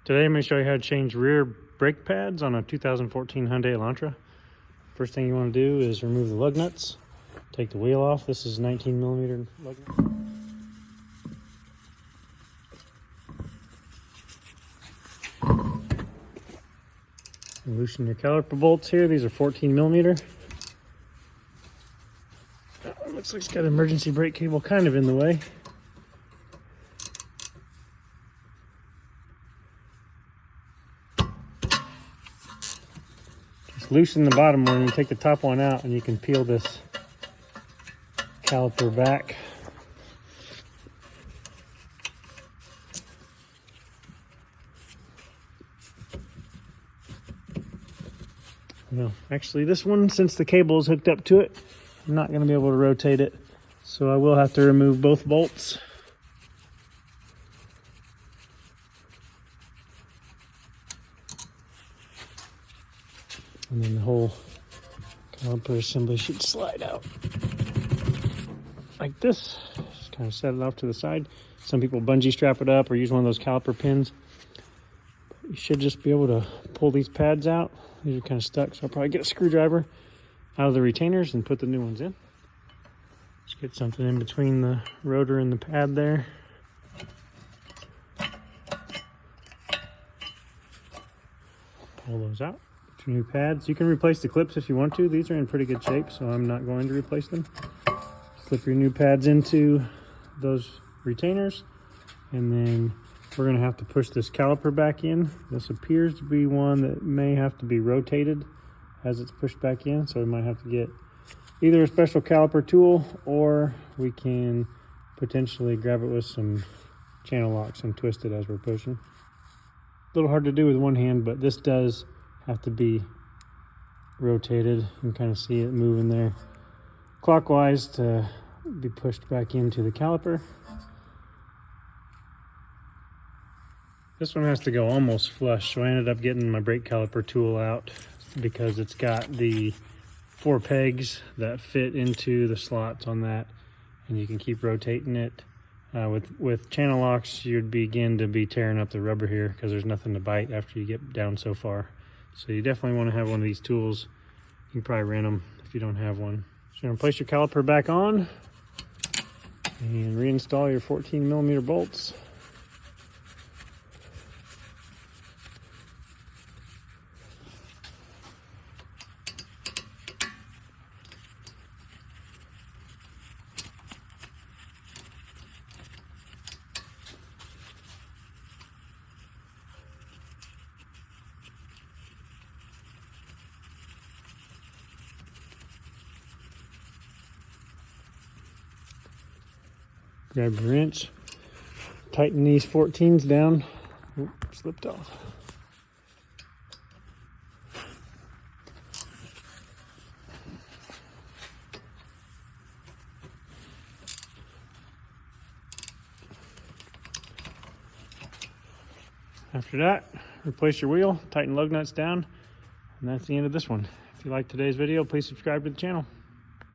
Today I'm going to show you how to change rear brake pads on a 2014 Hyundai Elantra. First thing you want to do is remove the lug nuts. Take the wheel off. This is 19 millimeter lug nut. Loosen your caliper bolts here. These are 14 millimeter. Looks like it's got an emergency brake cable kind of in the way. Just loosen the bottom one and take the top one out, and you can peel this caliper back. No, actually this one, since the cable is hooked up to it, I'm not going to be able to rotate it, so I will have to remove both bolts. And then the whole caliper assembly should slide out like this. Just kind of set it off to the side. Some people bungee strap it up or use one of those caliper pins. But you should just be able to pull these pads out. These are kind of stuck, so I'll probably get a screwdriver out of the retainers and put the new ones in. Just get something in between the rotor and the pad there. Pull those out. Get your new pads. You can replace the clips if you want to. These are in pretty good shape, so I'm not going to replace them. Slip your new pads into those retainers, and then we're going to have to push this caliper back in. This appears to be one that may have to be rotated as it's pushed back in, so we might have to get either a special caliper tool, or we can potentially grab it with some channel locks and twist it as we're pushing. A little hard to do with one hand, but this does have to be rotated. You can kind of see it moving there clockwise to be pushed back into the caliper. This one has to go almost flush, so I ended up getting my brake caliper tool out because it's got the 4 pegs that fit into the slots on that, and you can keep rotating it. With channel locks, you'd begin to be tearing up the rubber here because there's nothing to bite after you get down so far. So you definitely want to have one of these tools. You can probably rent them if you don't have one. So you're going to place your caliper back on and reinstall your 14 millimeter bolts. Grab your wrench, tighten these 14s down. Oop, slipped off. After that, replace your wheel, tighten lug nuts down, and that's the end of this one. If you liked today's video, please subscribe to the channel.